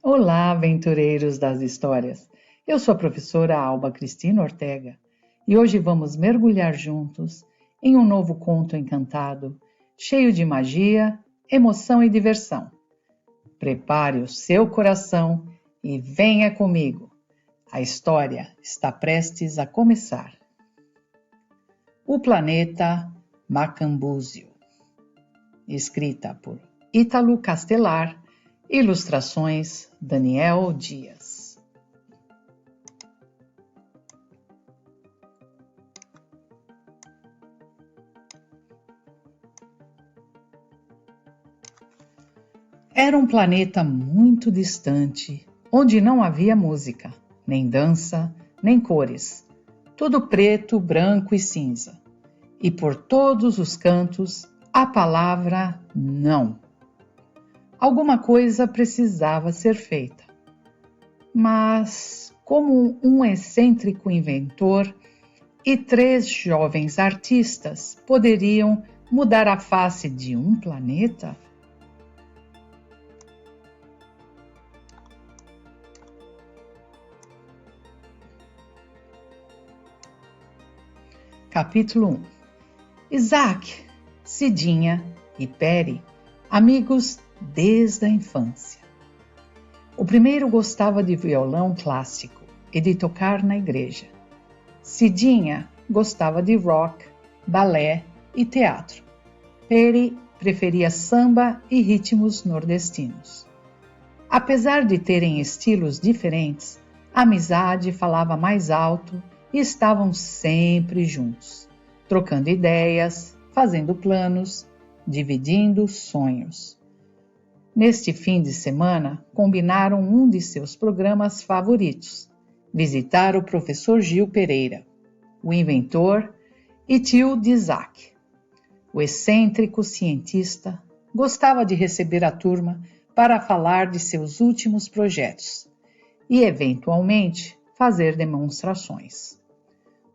Olá, aventureiros das histórias! Eu sou a professora Alba Cristina Ortega e hoje vamos mergulhar juntos em um novo conto encantado, cheio de magia, emoção e diversão. Prepare o seu coração e venha comigo. A história está prestes a começar. O planeta Macambúzio, escrita por Ítalo Castelar, ilustrações Daniel Dias. Era um planeta muito distante, onde não havia música, nem dança, nem cores. Tudo preto, branco e cinza. E por todos os cantos, a palavra não. Alguma coisa precisava ser feita. Mas, como um excêntrico inventor e 3 jovens artistas poderiam mudar a face de um planeta? Capítulo 1. Isaac, Cidinha e Peri, amigos desde a infância. O primeiro gostava de violão clássico e de tocar na igreja. Cidinha gostava de rock, balé e teatro. Peri preferia samba e ritmos nordestinos. Apesar de terem estilos diferentes, a amizade falava mais alto e estavam sempre juntos, trocando ideias, fazendo planos, dividindo sonhos. Neste fim de semana, combinaram um de seus programas favoritos, visitar o professor Gil Pereira, o inventor e tio de Isaac. O excêntrico cientista gostava de receber a turma para falar de seus últimos projetos e, eventualmente, fazer demonstrações.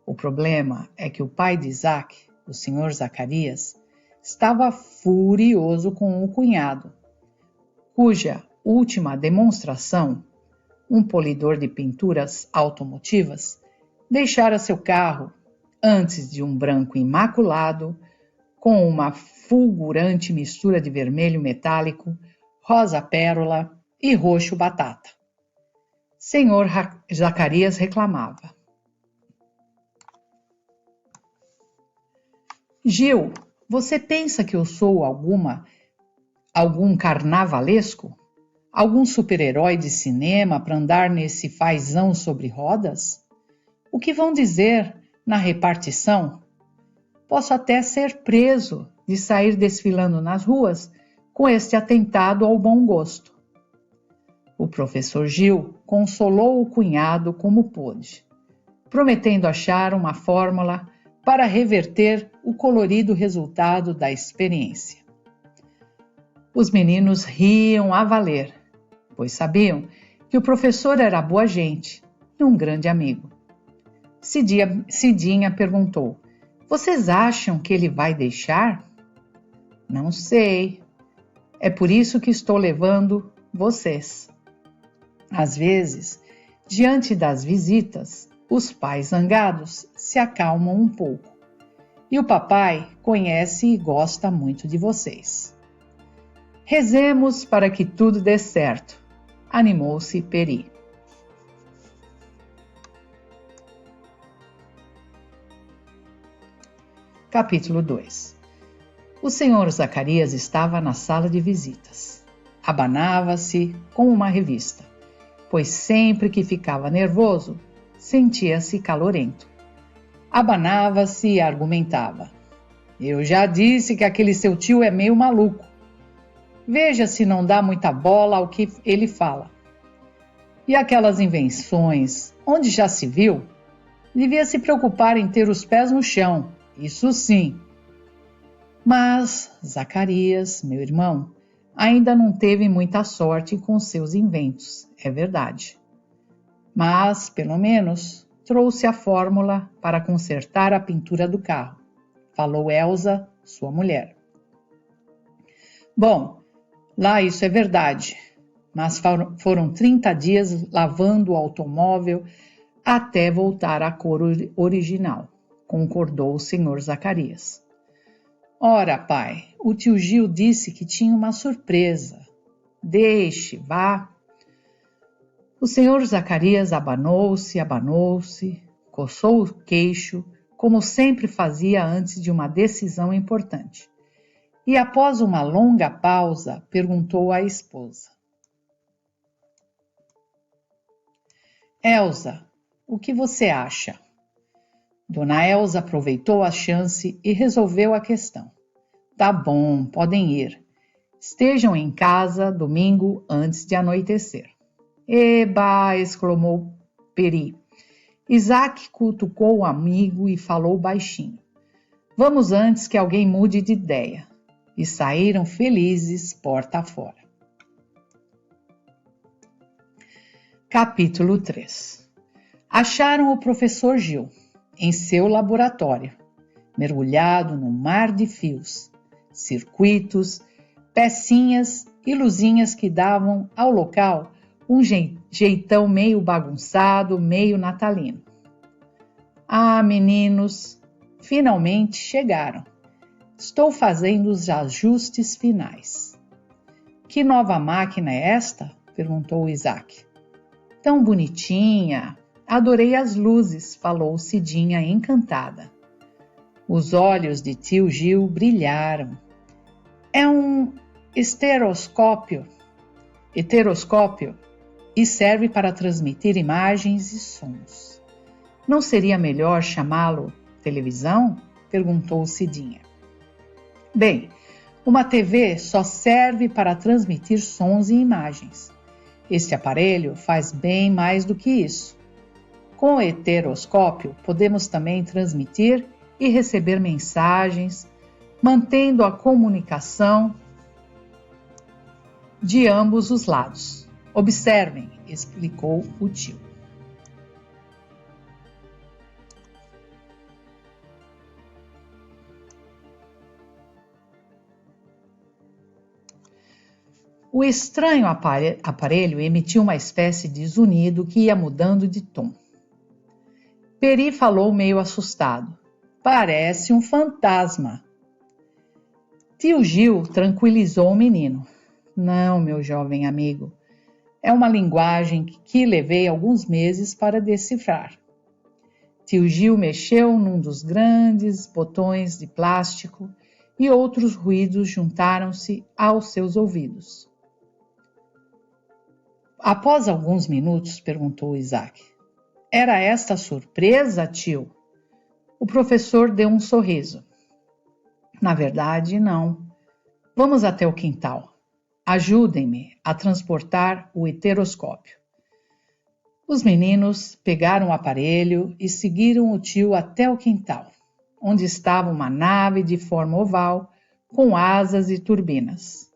O problema é que o pai de Isaac, o Sr. Zacarias, estava furioso com o cunhado, cuja última demonstração, um polidor de pinturas automotivas, deixara seu carro antes de um branco imaculado com uma fulgurante mistura de vermelho metálico, rosa pérola e roxo batata. Senhor Zacarias reclamava. Gil, você pensa que eu sou algum carnavalesco? Algum super-herói de cinema para andar nesse fazão sobre rodas? O que vão dizer na repartição? Posso até ser preso de sair desfilando nas ruas com este atentado ao bom gosto. O professor Gil consolou o cunhado como pôde, prometendo achar uma fórmula para reverter o colorido resultado da experiência. Os meninos riam a valer, pois sabiam que o professor era boa gente e um grande amigo. Cidinha perguntou, vocês acham que ele vai deixar? Não sei. É por isso que estou levando vocês. Às vezes, diante das visitas, os pais zangados se acalmam um pouco. E o papai conhece e gosta muito de vocês. Rezemos para que tudo dê certo, animou-se Peri. Capítulo 2. O senhor Zacarias estava na sala de visitas. Abanava-se com uma revista, pois sempre que ficava nervoso, sentia-se calorento. Abanava-se e argumentava. Eu já disse que aquele seu tio é meio maluco. Veja se não dá muita bola ao que ele fala. E aquelas invenções, onde já se viu? Devia se preocupar em ter os pés no chão, isso sim. Mas Zacarias, meu irmão, ainda não teve muita sorte com seus inventos, é verdade. Mas, pelo menos, trouxe a fórmula para consertar a pintura do carro, falou Elsa, sua mulher. Bom, lá isso é verdade, mas foram 30 dias lavando o automóvel até voltar à cor original, concordou o Sr. Zacarias. Ora, pai, o tio Gil disse que tinha uma surpresa. Deixe, vá. O Sr. Zacarias abanou-se, coçou o queixo, como sempre fazia antes de uma decisão importante. E após uma longa pausa, perguntou à esposa. Elza, o que você acha? Dona Elza aproveitou a chance e resolveu a questão. Tá bom, podem ir. Estejam em casa domingo antes de anoitecer. Eba! Exclamou Peri. Isaac cutucou o amigo e falou baixinho. Vamos antes que alguém mude de ideia. E saíram felizes porta afora. Capítulo 3. Acharam o professor Gil em seu laboratório, mergulhado num mar de fios, circuitos, pecinhas e luzinhas que davam ao local um jeitão meio bagunçado, meio natalino. Ah, meninos, finalmente chegaram. Estou fazendo os ajustes finais. Que nova máquina é esta? Perguntou Isaac. Tão bonitinha. Adorei as luzes, falou Cidinha encantada. Os olhos de tio Gil brilharam. É um heteroscópio e serve para transmitir imagens e sons. Não seria melhor chamá-lo televisão? Perguntou Cidinha. Bem, uma TV só serve para transmitir sons e imagens. Este aparelho faz bem mais do que isso. Com o heteroscópio, podemos também transmitir e receber mensagens, mantendo a comunicação de ambos os lados. Observem, explicou o tio. O estranho aparelho emitiu uma espécie de zunido que ia mudando de tom. Peri falou meio assustado. Parece um fantasma. Tio Gil tranquilizou o menino. Não, meu jovem amigo. É uma linguagem que levei alguns meses para decifrar. Tio Gil mexeu num dos grandes botões de plástico e outros ruídos juntaram-se aos seus ouvidos. Após alguns minutos, perguntou Isaac. Era esta a surpresa, tio? O professor deu um sorriso. Na verdade, não. Vamos até o quintal. Ajudem-me a transportar o heteroscópio. Os meninos pegaram o aparelho e seguiram o tio até o quintal, onde estava uma nave de forma oval com asas e turbinas.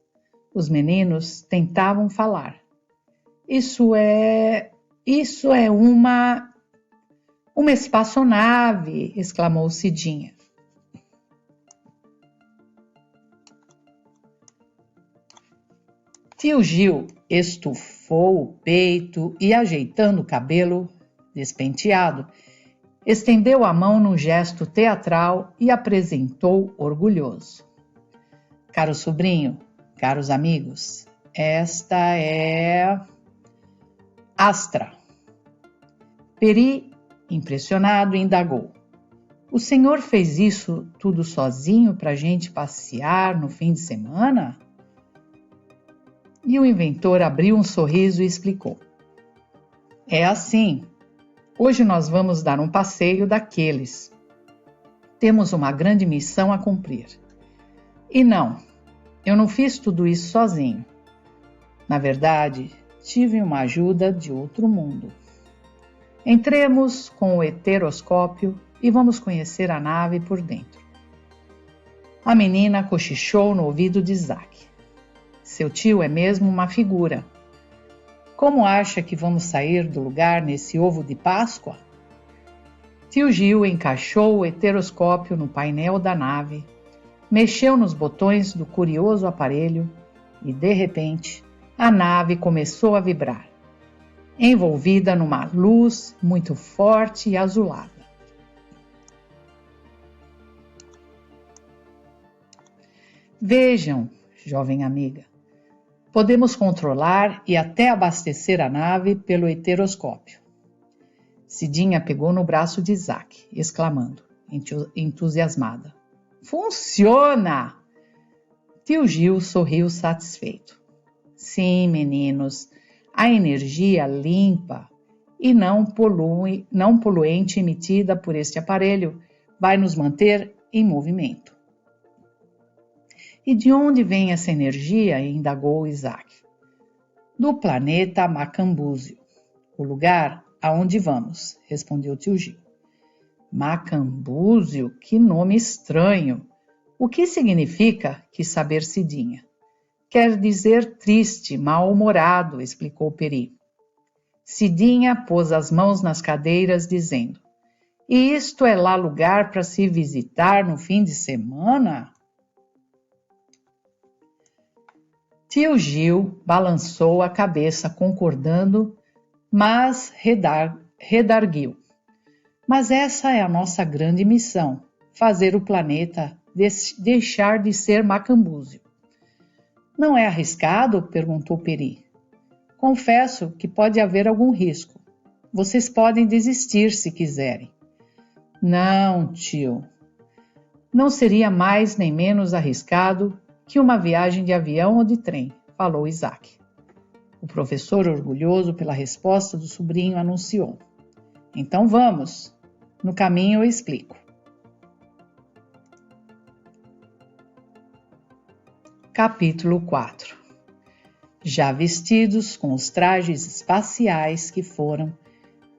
Os meninos tentavam falar. Isso é uma espaçonave, exclamou Cidinha. Tio Gil estufou o peito e, ajeitando o cabelo despenteado, estendeu a mão num gesto teatral e apresentou orgulhoso. Caro sobrinho, caros amigos, esta é Astra. Peri, impressionado, indagou. O senhor fez isso tudo sozinho para a gente passear no fim de semana? E o inventor abriu um sorriso e explicou. É assim. Hoje nós vamos dar um passeio daqueles. Temos uma grande missão a cumprir. E não, eu não fiz tudo isso sozinho. Na verdade, tive uma ajuda de outro mundo. Entremos com o heteroscópio e vamos conhecer a nave por dentro. A menina cochichou no ouvido de Isaac. Seu tio é mesmo uma figura. Como acha que vamos sair do lugar nesse ovo de Páscoa? Tio Gil encaixou o heteroscópio no painel da nave, mexeu nos botões do curioso aparelho e, de repente, a nave começou a vibrar, envolvida numa luz muito forte e azulada. Vejam, jovem amiga, podemos controlar e até abastecer a nave pelo heteroscópio. Cidinha pegou no braço de Isaac, exclamando, entusiasmada. Funciona! Tio Gil sorriu satisfeito. Sim, meninos, a energia limpa e não poluente emitida por este aparelho vai nos manter em movimento. E de onde vem essa energia? Indagou Isaac. Do planeta Macambúzio, o lugar aonde vamos, respondeu tio Gil. Macambúzio? Que nome estranho! O que significa? Quis saber Cidinha. Quer dizer triste, mal-humorado, explicou Peri. Cidinha pôs as mãos nas cadeiras, dizendo: E isto é lá lugar para se visitar no fim de semana? Tio Gil balançou a cabeça, concordando, mas redarguiu. Mas essa é a nossa grande missão, fazer o planeta deixar de ser Macambúzio. Não é arriscado? Perguntou Peri. Confesso que pode haver algum risco. Vocês podem desistir se quiserem. Não, tio. Não seria mais nem menos arriscado que uma viagem de avião ou de trem, falou Isaac. O professor, orgulhoso pela resposta do sobrinho, anunciou. Então vamos. No caminho eu explico. Capítulo 4. Já vestidos com os trajes espaciais que foram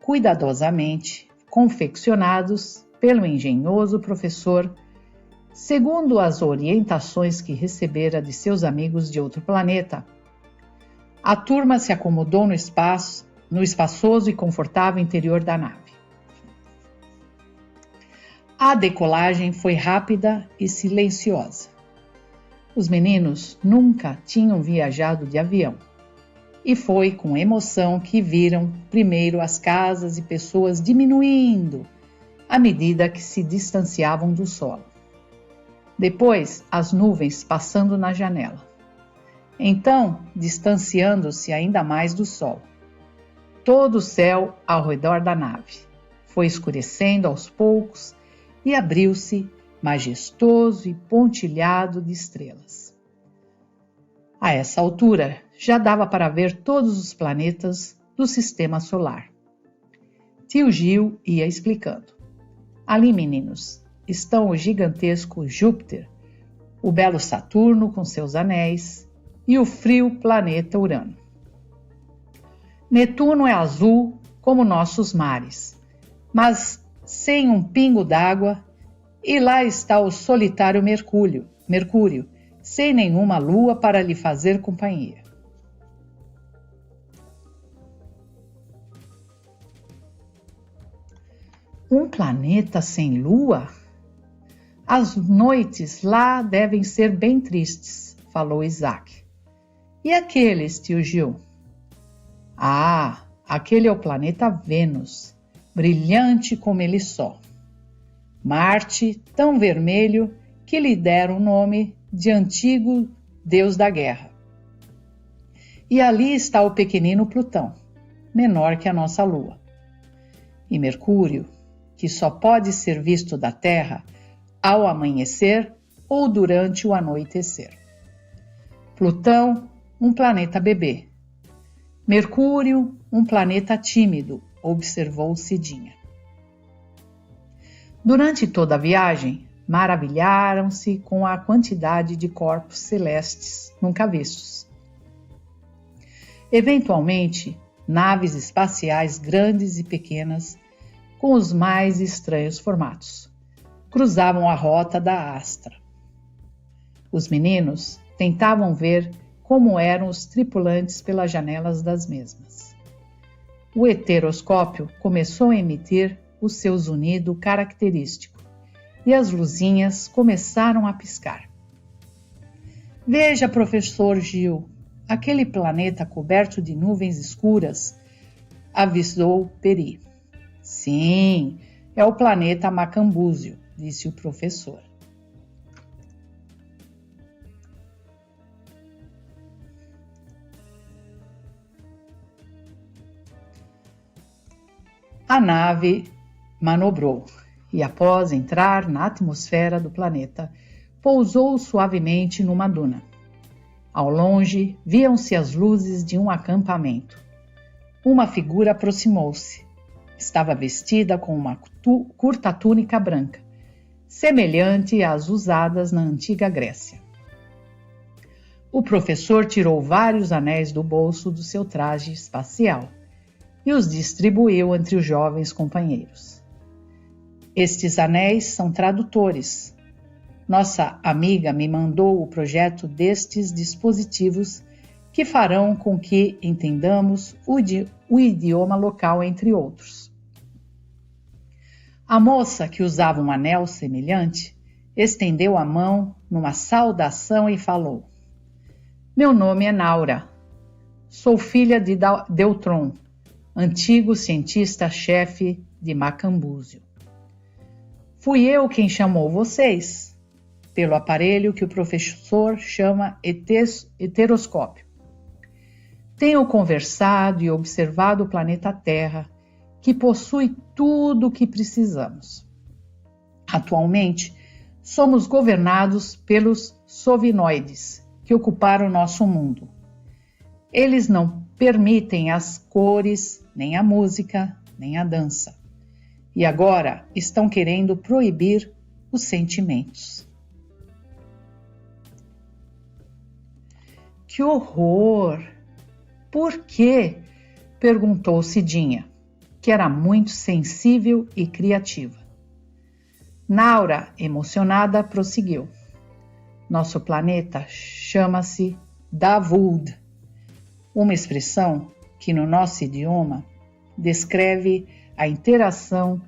cuidadosamente confeccionados pelo engenhoso professor, segundo as orientações que recebera de seus amigos de outro planeta, a turma se acomodou no espaçoso e confortável interior da nave. A decolagem foi rápida e silenciosa. Os meninos nunca tinham viajado de avião, e foi com emoção que viram primeiro as casas e pessoas diminuindo à medida que se distanciavam do solo. Depois, as nuvens passando na janela. Então, distanciando-se ainda mais do sol. Todo o céu ao redor da nave foi escurecendo aos poucos e abriu-se majestoso e pontilhado de estrelas. A essa altura, já dava para ver todos os planetas do sistema solar. Tio Gil ia explicando. Ali, meninos, estão o gigantesco Júpiter, o belo Saturno com seus anéis e o frio planeta Urano. Netuno é azul como nossos mares, mas sem um pingo d'água, e lá está o solitário Mercúrio, sem nenhuma lua para lhe fazer companhia. Um planeta sem lua? As noites lá devem ser bem tristes, falou Isaac. E aqueles, tio Gil? Ah, aquele é o planeta Vênus, brilhante como ele só. Marte, tão vermelho que lhe deram o nome de antigo deus da guerra. E ali está o pequenino Plutão, menor que a nossa Lua. E Mercúrio, que só pode ser visto da Terra ao amanhecer ou durante o anoitecer. Plutão, um planeta bebê. Mercúrio, um planeta tímido, observou Cidinha. Durante toda a viagem, maravilharam-se com a quantidade de corpos celestes nunca vistos. Eventualmente, naves espaciais grandes e pequenas, com os mais estranhos formatos, cruzavam a rota da Astra. Os meninos tentavam ver como eram os tripulantes pelas janelas das mesmas. O heteroscópio começou a emitir o seu zunido característico e as luzinhas começaram a piscar. Veja, professor Gil, aquele planeta coberto de nuvens escuras, avisou Peri. Sim, é o planeta Macambúzio, disse o professor. A nave manobrou e, após entrar na atmosfera do planeta, pousou suavemente numa duna. Ao longe, viam-se as luzes de um acampamento. Uma figura aproximou-se. Estava vestida com uma curta túnica branca, semelhante às usadas na antiga Grécia. O professor tirou vários anéis do bolso do seu traje espacial e os distribuiu entre os jovens companheiros. Estes anéis são tradutores. Nossa amiga me mandou o projeto destes dispositivos que farão com que entendamos o idioma local, entre outros. A moça, que usava um anel semelhante, estendeu a mão numa saudação e falou: Meu nome é Naura. Sou filha de Deutron, antigo cientista-chefe de Macambúzio. Fui eu quem chamou vocês, pelo aparelho que o professor chama heteroscópio. Tenho conversado e observado o planeta Terra, que possui tudo o que precisamos. Atualmente, somos governados pelos sovinoides, que ocuparam nosso mundo. Eles não permitem as cores, nem a música, nem a dança. E agora estão querendo proibir os sentimentos. Que horror! Por quê? Perguntou Cidinha, que era muito sensível e criativa. Naura, emocionada, prosseguiu. Nosso planeta chama-se Davud, uma expressão que no nosso idioma descreve a interação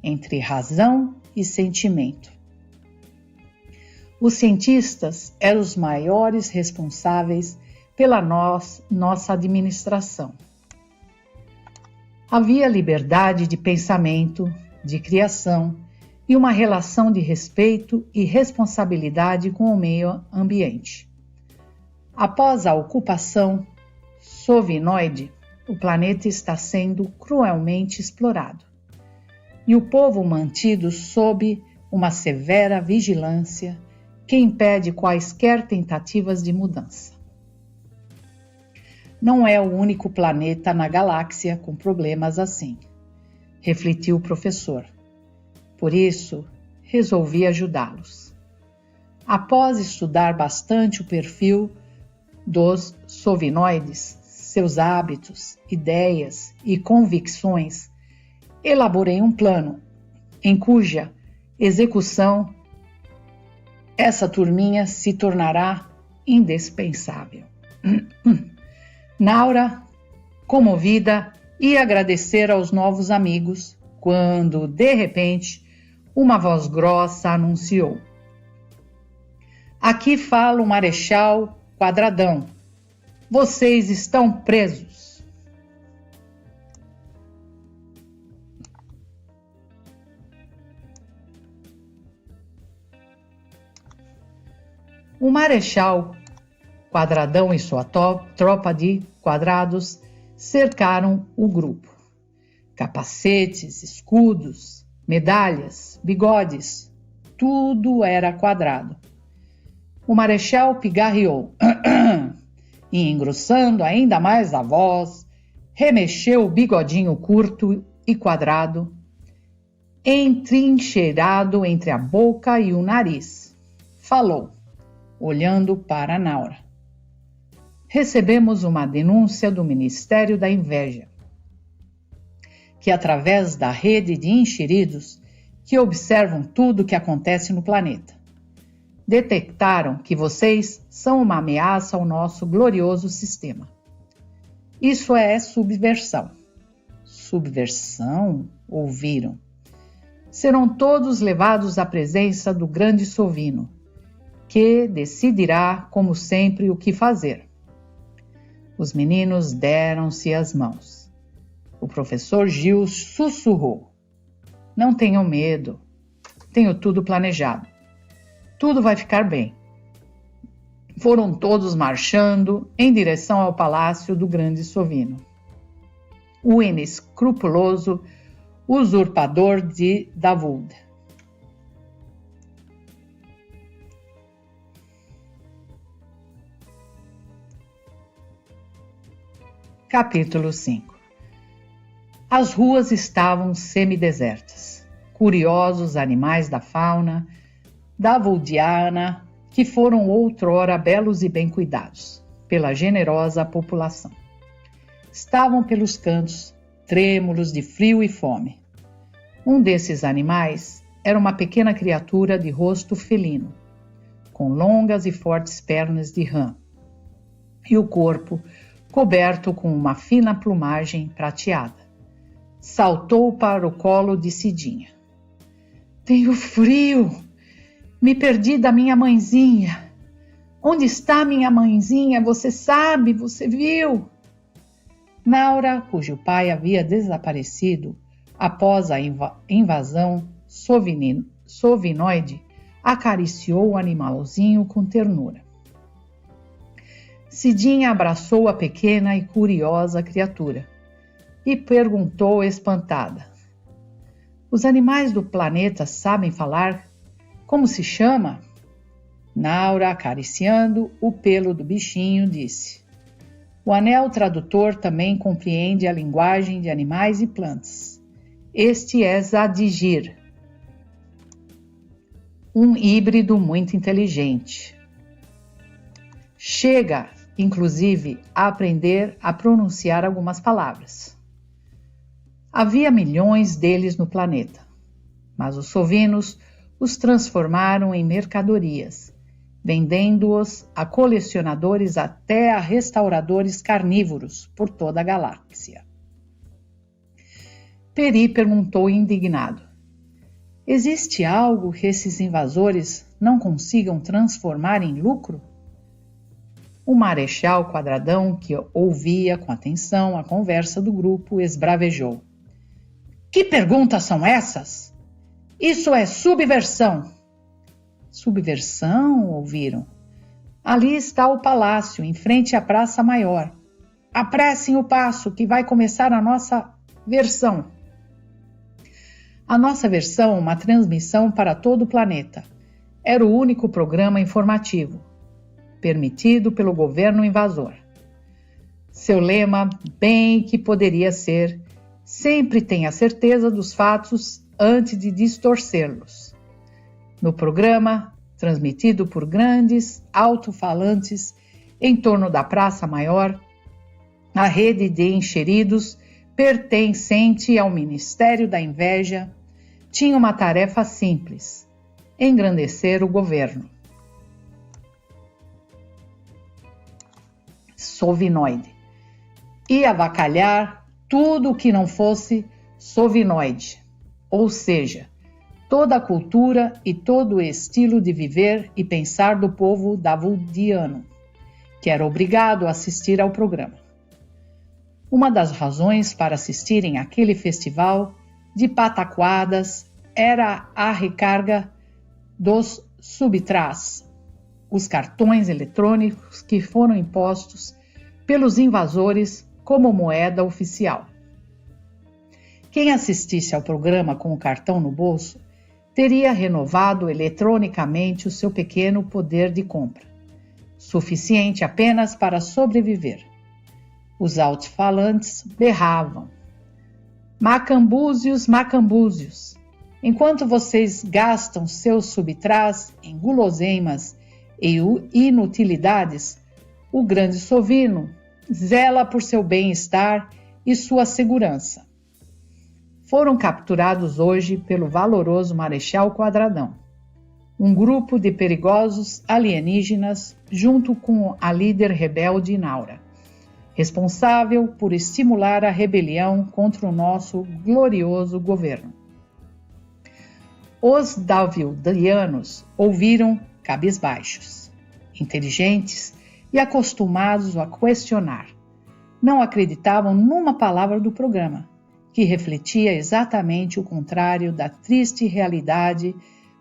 entre razão e sentimento. Os cientistas eram os maiores responsáveis pela nossa administração. Havia liberdade de pensamento, de criação e uma relação de respeito e responsabilidade com o meio ambiente. Após a ocupação sovinoide, o planeta está sendo cruelmente explorado e o povo mantido sob uma severa vigilância que impede quaisquer tentativas de mudança. Não é o único planeta na galáxia com problemas assim, refletiu o professor. Por isso, resolvi ajudá-los. Após estudar bastante o perfil dos sovinoides, seus hábitos, ideias e convicções, elaborei um plano em cuja execução essa turminha se tornará indispensável. Naura, comovida, ia agradecer aos novos amigos quando, de repente, uma voz grossa anunciou: Aqui fala o Marechal Quadradão. Vocês estão presos. O Marechal Quadradão e sua tropa de quadrados cercaram o grupo. Capacetes, escudos, medalhas, bigodes, tudo era quadrado. O Marechal pigarreou e, engrossando ainda mais a voz, remexeu o bigodinho curto e quadrado, entrincheirado entre a boca e o nariz. Falou, olhando para Naura. Recebemos uma denúncia do Ministério da Inveja, que através da rede de enxeridos que observam tudo o que acontece no planeta, detectaram que vocês são uma ameaça ao nosso glorioso sistema. Isso é subversão. Subversão? Ouviram. Serão todos levados à presença do grande Sovino, que decidirá, como sempre, o que fazer. Os meninos deram-se as mãos. O professor Gil sussurrou: Não tenham medo. Tenho tudo planejado. Tudo vai ficar bem. Foram todos marchando em direção ao palácio do grande Sovino. O inescrupuloso usurpador de Davud. Capítulo 5. As ruas estavam semidesertas. Curiosos animais da fauna davudiana que foram outrora belos e bem cuidados pela generosa população. Estavam pelos cantos, trêmulos de frio e fome. Um desses animais era uma pequena criatura de rosto felino, com longas e fortes pernas de rã, e o corpo coberto com uma fina plumagem prateada. Saltou para o colo de Cidinha. Tenho frio! Me perdi da minha mãezinha. Onde está minha mãezinha? Você sabe? Você viu? Naura, cujo pai havia desaparecido após a invasão sovinoide, acariciou o animalzinho com ternura. Cidinha abraçou a pequena e curiosa criatura e perguntou espantada: Os animais do planeta sabem falar? Como se chama? Naura, acariciando o pelo do bichinho, disse: O anel tradutor também compreende a linguagem de animais e plantas. Este é Zadigir, um híbrido muito inteligente. Chega, inclusive, a aprender a pronunciar algumas palavras. Havia milhões deles no planeta, mas os sovinos os transformaram em mercadorias, vendendo-os a colecionadores até a restauradores carnívoros por toda a galáxia. Peri perguntou indignado: Existe algo que esses invasores não consigam transformar em lucro? O marechal Quadradão, que ouvia com atenção a conversa do grupo, esbravejou: Que perguntas são essas? Isso é subversão. Subversão? Ouviram. Ali está o palácio, em frente à Praça Maior. Apressem o passo, que vai começar a nossa versão. A nossa versão, uma transmissão para todo o planeta. Era o único programa informativo permitido pelo governo invasor. Seu lema, bem que poderia ser: sempre tenha certeza dos fatos antes de distorcê-los. No programa, transmitido por grandes alto-falantes em torno da Praça Maior, a rede de encheridos pertencente ao Ministério da Inveja tinha uma tarefa simples: engrandecer o governo sovinoide e avacalhar tudo o que não fosse sovinoide, ou seja, toda a cultura e todo o estilo de viver e pensar do povo davudiano, que era obrigado a assistir ao programa. Uma das razões para assistirem àquele festival de pataquadas era a recarga dos subtrás, os cartões eletrônicos que foram impostos pelos invasores como moeda oficial. Quem assistisse ao programa com o cartão no bolso teria renovado eletronicamente o seu pequeno poder de compra, suficiente apenas para sobreviver. Os alto-falantes berravam: Macambúzios, macambúzios! Enquanto vocês gastam seus subtrás em guloseimas e inutilidades, o grande Sovino zela por seu bem-estar e sua segurança. Foram capturados hoje pelo valoroso Marechal Quadradão, um grupo de perigosos alienígenas junto com a líder rebelde Naura, responsável por estimular a rebelião contra o nosso glorioso governo. Os davudianos ouviram cabisbaixos, inteligentes e acostumados a questionar, não acreditavam numa palavra do programa, que refletia exatamente o contrário da triste realidade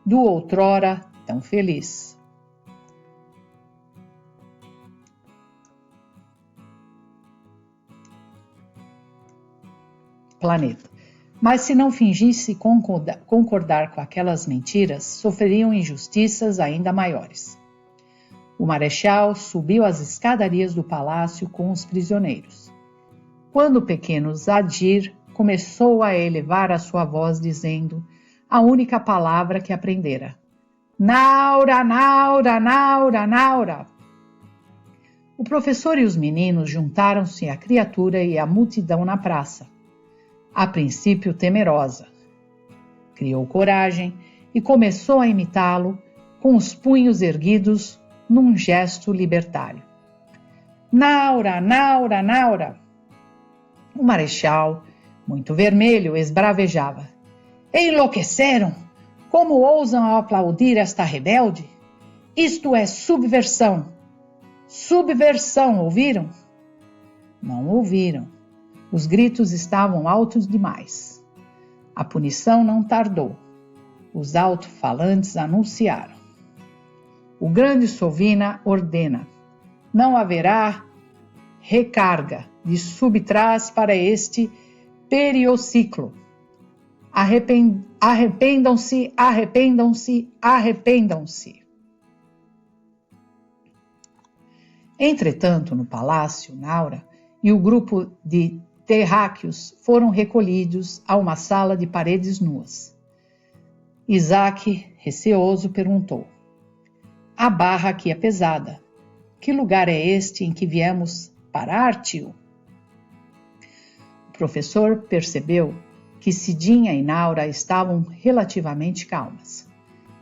do outrora tão feliz. Planeta. Mas se não fingisse concordar com aquelas mentiras, sofreriam injustiças ainda maiores. O marechal subiu as escadarias do palácio com os prisioneiros. Quando o pequeno Zadir começou a elevar a sua voz, dizendo a única palavra que aprendera: Naura, Naura, Naura, Naura. O professor e os meninos juntaram-se à criatura e à multidão na praça. A princípio temerosa. Criou coragem e começou a imitá-lo com os punhos erguidos num gesto libertário. Naura, Naura, Naura. O marechal, muito vermelho, esbravejava. Enlouqueceram? Como ousam aplaudir esta rebelde? Isto é subversão. Subversão, ouviram? Não ouviram. Os gritos estavam altos demais. A punição não tardou. Os alto-falantes anunciaram. O grande Sovina ordena: não haverá recarga de subtrás para este periociclo. Arrependam-se, arrependam-se, arrependam-se. Entretanto, no palácio, Naura e o grupo de terráqueos foram recolhidos a uma sala de paredes nuas. Isaac, receoso, perguntou: a barra aqui é pesada. Que lugar é este em que viemos parar, tio? O professor percebeu que Cidinha e Naura estavam relativamente calmas.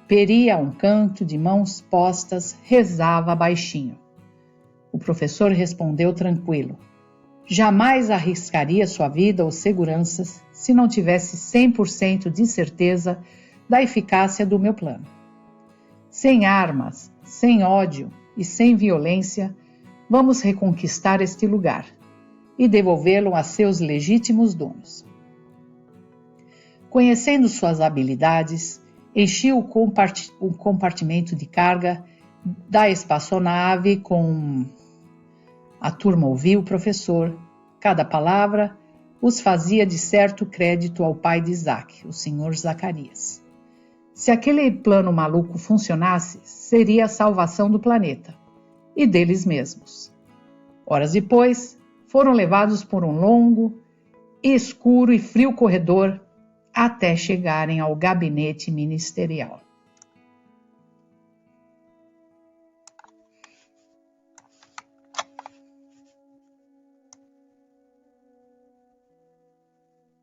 Peri, a um canto, de mãos postas, rezava baixinho. O professor respondeu tranquilo: jamais arriscaria sua vida ou seguranças se não tivesse 100% de certeza da eficácia do meu plano. Sem armas, sem ódio e sem violência, vamos reconquistar este lugar e devolvê-lo a seus legítimos donos. Conhecendo suas habilidades, enchi o compartimento de carga da espaçonave com... A turma ouvia o professor. Cada palavra os fazia de certo crédito ao pai de Isaac, o senhor Zacarias. Se aquele plano maluco funcionasse, seria a salvação do planeta e deles mesmos. Horas depois, foram levados por um longo, escuro e frio corredor até chegarem ao gabinete ministerial.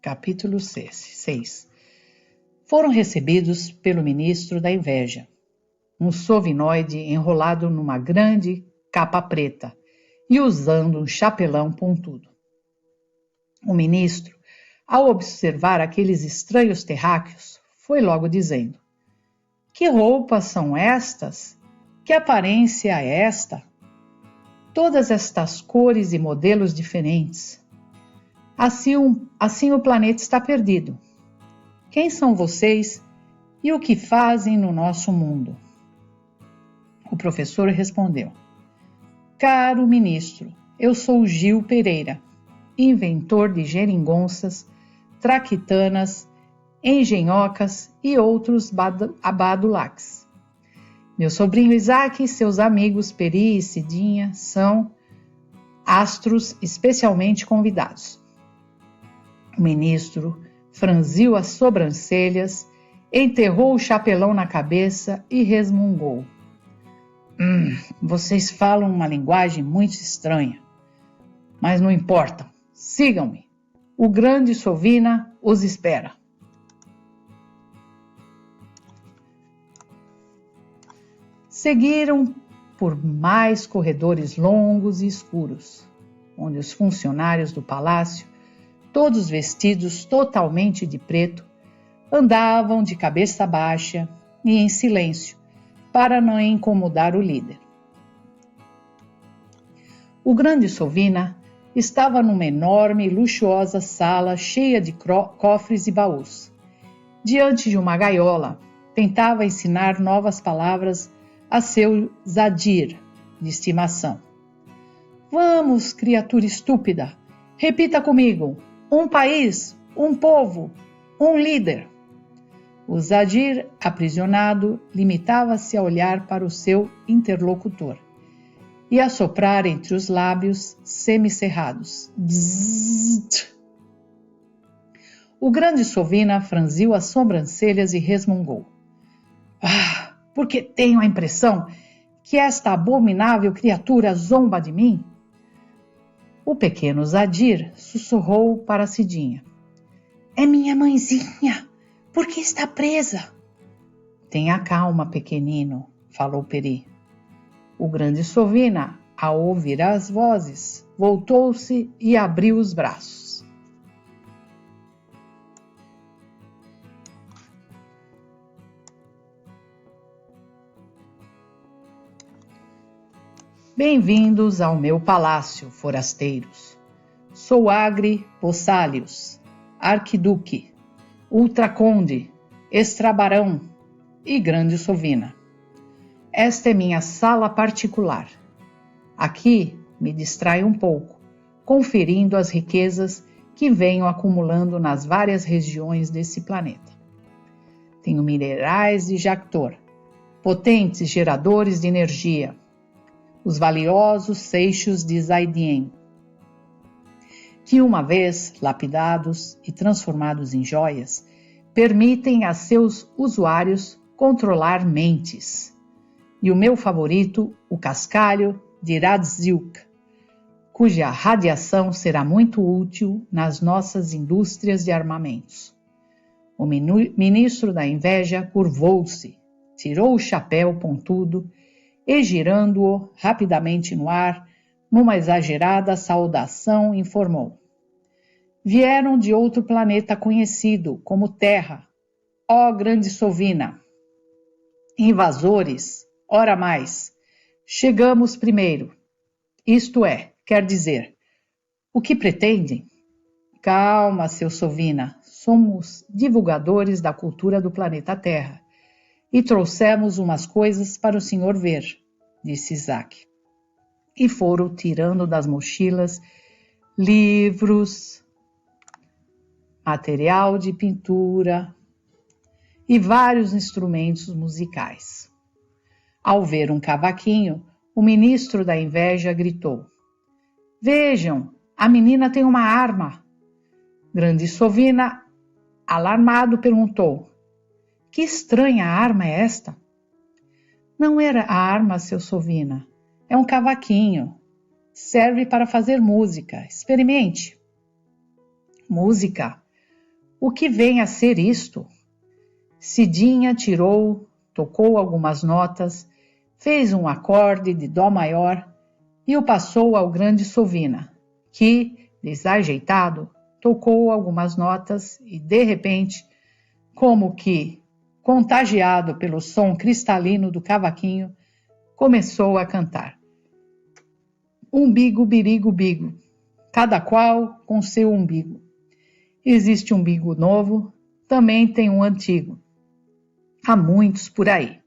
Capítulo 6. Foram recebidos pelo ministro da Inveja, um sovinoide enrolado numa grande capa preta e usando um chapelão pontudo. O ministro, ao observar aqueles estranhos terráqueos, foi logo dizendo: que roupas são estas? Que aparência é esta? Todas estas cores e modelos diferentes. Assim o planeta está perdido. Quem são vocês e o que fazem no nosso mundo? O professor respondeu: caro ministro, eu sou Gil Pereira, inventor de geringonças, traquitanas, engenhocas e outros abadulacs. Meu sobrinho Isaac e seus amigos Peri e Cidinha são astros especialmente convidados. O ministro franziu as sobrancelhas, enterrou o chapelão na cabeça e resmungou: vocês falam uma linguagem muito estranha, mas não importa, sigam-me. O grande Sovina os espera. Seguiram por mais corredores longos e escuros, onde os funcionários do palácio, todos vestidos totalmente de preto, andavam de cabeça baixa e em silêncio, para não incomodar o líder. O grande Sovina estava numa enorme e luxuosa sala cheia de cofres e baús. Diante de uma gaiola, tentava ensinar novas palavras a seu Zadir, de estimação. Vamos, criatura estúpida, repita comigo: um país, um povo, um líder. O Zadir, aprisionado, limitava-se a olhar para o seu interlocutor e a soprar entre os lábios semicerrados. Bzzzt. O grande Sovina franziu as sobrancelhas e resmungou. Porque tenho a impressão que esta abominável criatura zomba de mim? O pequeno Zadir sussurrou para Cidinha. É minha mãezinha, por que está presa? Tenha calma, pequenino, falou Peri. O grande Sovina, ao ouvir as vozes, voltou-se e abriu os braços. Bem-vindos ao meu palácio, forasteiros. Sou Agri Possalius, Arquiduque, Ultraconde, Extrabarão e Grande Sovina. Esta é minha sala particular. Aqui me distraio um pouco, conferindo as riquezas que venho acumulando nas várias regiões desse planeta. Tenho minerais de Jactor, potentes geradores de energia, os valiosos seixos de Zaidien, que uma vez lapidados e transformados em joias, permitem a seus usuários controlar mentes. E o meu favorito, o cascalho de Radzilk, cuja radiação será muito útil nas nossas indústrias de armamentos. O ministro da inveja curvou-se, tirou o chapéu pontudo e, girando-o rapidamente no ar, numa exagerada saudação, informou. Vieram de outro planeta conhecido como Terra, ó grande Sovina. Invasores, ora mais, chegamos primeiro. Isto é, quer dizer, o que pretendem? Calma, seu Sovina, somos divulgadores da cultura do planeta Terra e trouxemos umas coisas para o senhor ver, disse Isaac. E foram tirando das mochilas livros, material de pintura e vários instrumentos musicais. Ao ver um cavaquinho, o ministro da inveja gritou. Vejam, a menina tem uma arma. Grande Sovina, alarmado, perguntou. Que estranha arma é esta? Não era a arma, seu Sovina. É um cavaquinho. Serve para fazer música. Experimente. Música? O que vem a ser isto? Cidinha tirou, tocou algumas notas, fez um acorde de dó maior e o passou ao grande Sovina, que, desajeitado, tocou algumas notas e, de repente, como que, contagiado pelo som cristalino do cavaquinho, começou a cantar. Umbigo, birigo, bigo, cada qual com seu umbigo. Existe um umbigo novo, também tem um antigo. Há muitos por aí.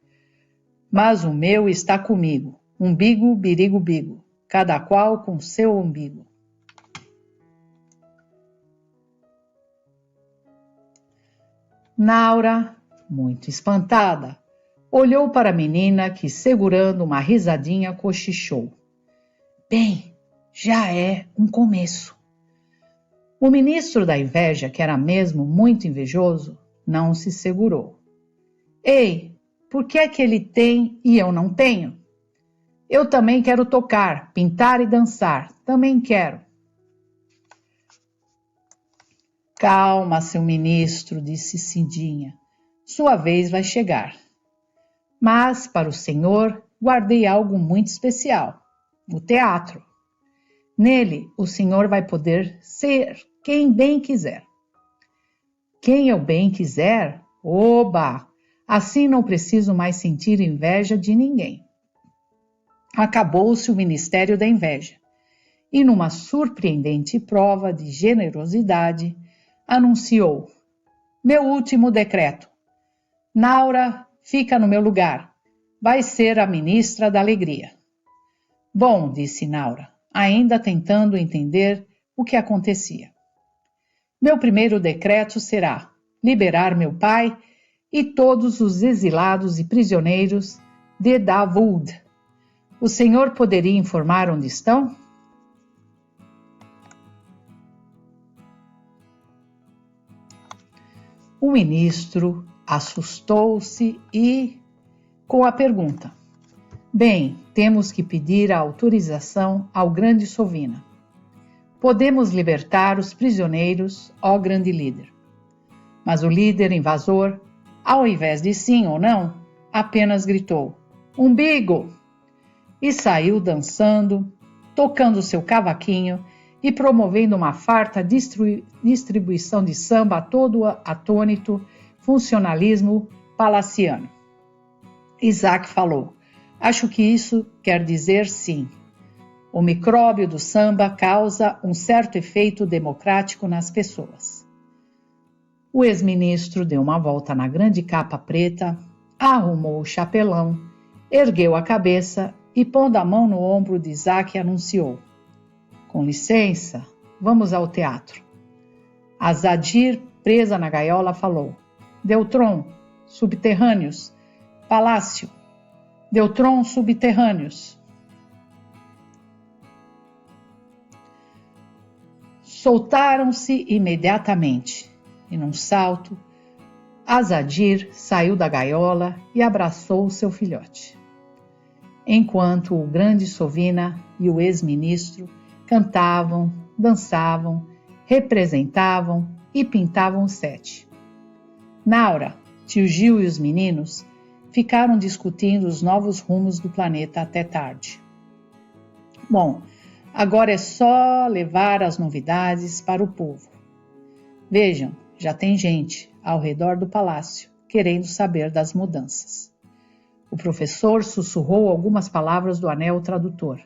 Mas o meu está comigo, umbigo, birigo, bigo, cada qual com seu umbigo. Naura, muito espantada, olhou para a menina que, segurando uma risadinha, cochichou. Bem, já é um começo. O ministro da inveja, que era mesmo muito invejoso, não se segurou. Ei, por que é que ele tem e eu não tenho? Eu também quero tocar, pintar e dançar, também quero. Calma, seu ministro, disse Cidinha. Sua vez vai chegar. Mas, para o senhor, guardei algo muito especial. O teatro. Nele, o senhor vai poder ser quem bem quiser. Quem eu bem quiser? Oba! Assim não preciso mais sentir inveja de ninguém. Acabou-se o ministério da inveja. e, numa surpreendente prova de generosidade, anunciou: meu último decreto. Naura fica no meu lugar. Vai ser a ministra da Alegria. Bom, disse Naura, ainda tentando entender o que acontecia. Meu primeiro decreto será liberar meu pai e todos os exilados e prisioneiros de Davoud. O senhor poderia informar onde estão? O ministro assustou-se e, com a pergunta: bem, temos que pedir a autorização ao grande Sovina. Podemos libertar os prisioneiros, ó grande líder. Mas o líder invasor, ao invés de sim ou não, apenas gritou: umbigo! E saiu dançando, tocando seu cavaquinho e promovendo uma farta distribuição de samba a todo atônito funcionalismo palaciano. Isaac falou: acho que isso quer dizer sim. O micróbio do samba causa um certo efeito democrático nas pessoas. O ex-ministro deu uma volta na grande capa preta, arrumou o chapelão, ergueu a cabeça e, pondo a mão no ombro de Isaac, anunciou: com licença, vamos ao teatro. A Zadir, presa na gaiola, falou: Deltron, subterrâneos, palácio, Deltron, subterrâneos. Soltaram-se imediatamente, e num salto, Azadir saiu da gaiola e abraçou seu filhote. Enquanto o grande Sovina e o ex-ministro cantavam, dançavam, representavam e pintavam o sete. Naura, tio Gil e os meninos ficaram discutindo os novos rumos do planeta até tarde. Bom, agora é só levar as novidades para o povo. Vejam, já tem gente ao redor do palácio querendo saber das mudanças. O professor sussurrou algumas palavras do anel tradutor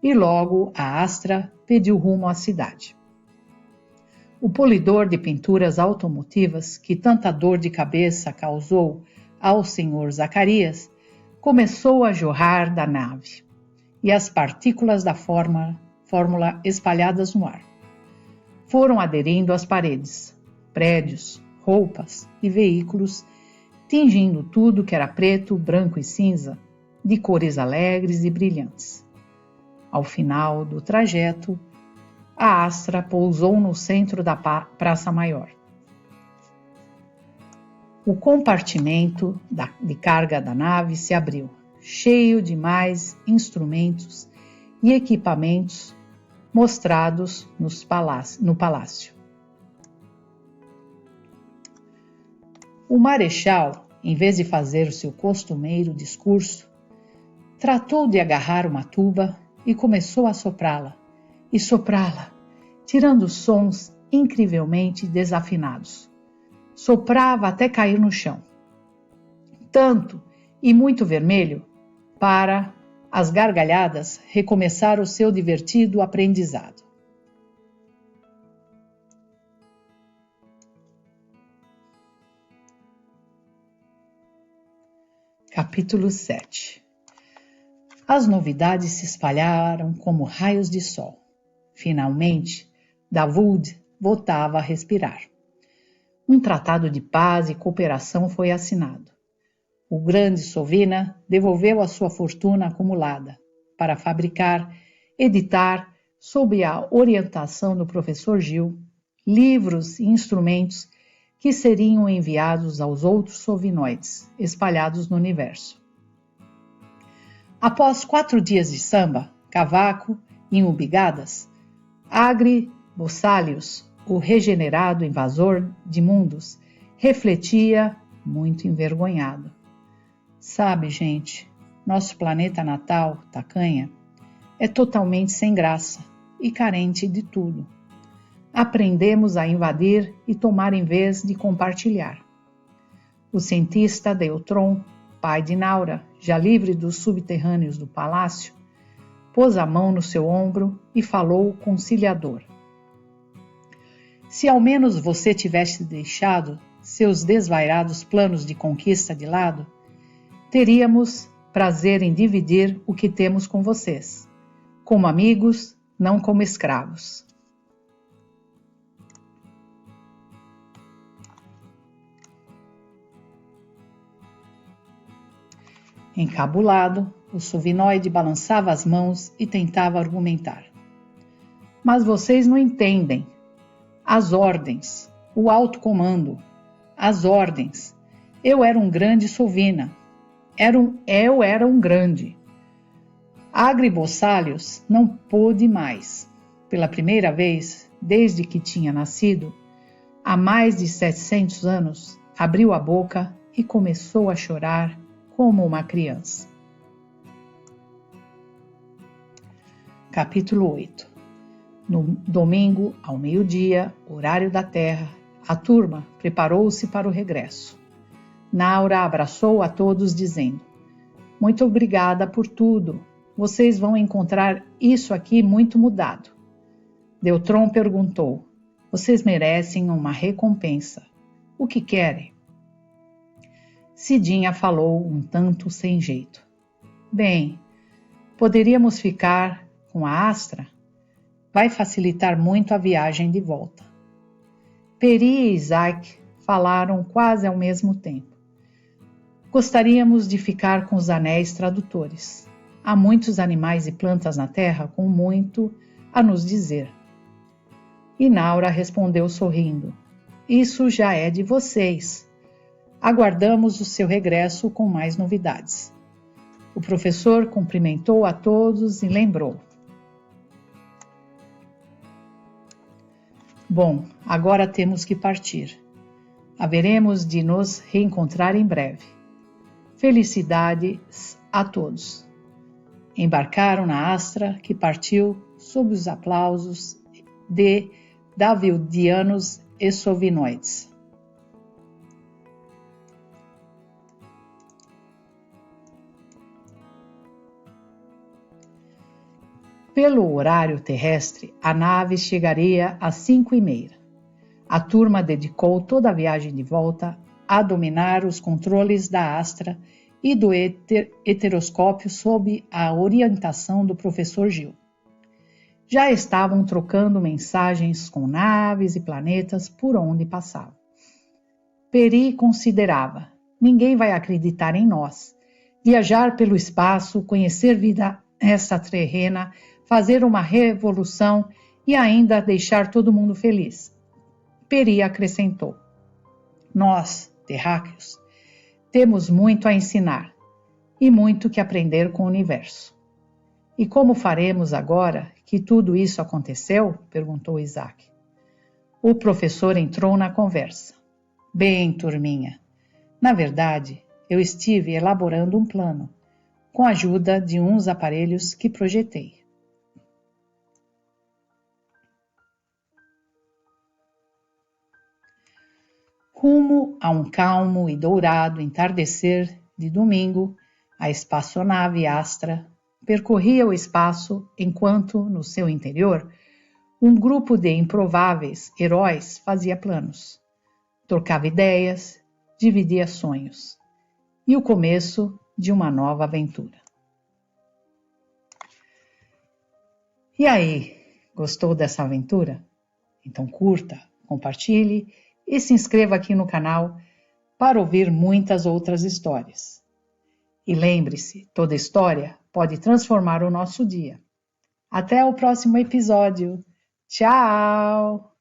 e logo a Astra pediu rumo à cidade. O polidor de pinturas automotivas que tanta dor de cabeça causou ao senhor Zacarias começou a jorrar da nave e as partículas da fórmula espalhadas no ar foram aderindo às paredes, prédios, roupas e veículos, tingindo tudo que era preto, branco e cinza, de cores alegres e brilhantes. Ao final do trajeto, a Astra pousou no centro da Praça Maior. O compartimento de carga da nave se abriu, cheio de mais instrumentos e equipamentos mostrados no palácio. O marechal, em vez de fazer o seu costumeiro discurso, tratou de agarrar uma tuba e começou a soprá-la, tirando sons incrivelmente desafinados. Soprava até cair no chão. Tanto e muito vermelho para as gargalhadas recomeçar o seu divertido aprendizado. Capítulo 7. As novidades se espalharam como raios de sol. Finalmente, Davoud voltava a respirar. Um tratado de paz e cooperação foi assinado. O grande Sovina devolveu a sua fortuna acumulada para fabricar, editar, sob a orientação do professor Gil, livros e instrumentos que seriam enviados aos outros sovinoides espalhados no universo. Após 4 dias de samba, cavaco e umbigadas, Agri Bossalius, o regenerado invasor de mundos, refletia muito envergonhado. Sabe, gente, nosso planeta natal, Tacanha, é totalmente sem graça e carente de tudo. Aprendemos a invadir e tomar em vez de compartilhar. O cientista Deltron, pai de Naura, já livre dos subterrâneos do palácio, pôs a mão no seu ombro e falou conciliador. Se ao menos você tivesse deixado seus desvairados planos de conquista de lado, teríamos prazer em dividir o que temos com vocês, como amigos, não como escravos. Encabulado, o sovinoide balançava as mãos e tentava argumentar. Mas vocês não entendem. As ordens, o alto comando, as ordens. Eu era um grande sovina. Eu era um grande. Agribossálios não pôde mais. Pela primeira vez, desde que tinha nascido, há mais de 700 anos, abriu a boca e começou a chorar como uma criança. Capítulo 8. No domingo, ao meio-dia, horário da Terra, a turma preparou-se para o regresso. Naura abraçou a todos dizendo: Muito obrigada por tudo. Vocês vão encontrar isso aqui muito mudado. Deltron perguntou: Vocês merecem uma recompensa. O que querem? Cidinha falou um tanto sem jeito. Bem, poderíamos ficar com a Astra? Vai facilitar muito a viagem de volta. Peri e Isaac falaram quase ao mesmo tempo. Gostaríamos de ficar com os anéis tradutores. Há muitos animais e plantas na Terra com muito a nos dizer. E Naura respondeu sorrindo: Isso já é de vocês. Aguardamos o seu regresso com mais novidades. O professor cumprimentou a todos e lembrou: Bom, agora temos que partir. Haveremos de nos reencontrar em breve. Felicidades a todos. Embarcaram na Astra, que partiu sob os aplausos de davildianos e sovinoides. Pelo horário terrestre, a nave chegaria às 5:30. A turma dedicou toda a viagem de volta a dominar os controles da Astra e do heteroscópio sob a orientação do professor Gil. Já estavam trocando mensagens com naves e planetas por onde passavam. Peri considerava: ninguém vai acreditar em nós. Viajar pelo espaço, conhecer vida extraterrena, fazer uma revolução e ainda deixar todo mundo feliz. Peri acrescentou: Nós, terráqueos, temos muito a ensinar e muito que aprender com o universo. E como faremos agora que tudo isso aconteceu? Perguntou Isaac. O professor entrou na conversa. Bem, turminha, na verdade, eu estive elaborando um plano, com a ajuda de uns aparelhos que projetei. Rumo a um calmo e dourado entardecer de domingo, a espaçonave Astra percorria o espaço enquanto, no seu interior, um grupo de improváveis heróis fazia planos, trocava ideias, dividia sonhos e o começo de uma nova aventura. E aí, gostou dessa aventura? Então curta, compartilhe e se inscreva aqui no canal para ouvir muitas outras histórias. E lembre-se, toda história pode transformar o nosso dia. Até o próximo episódio. Tchau!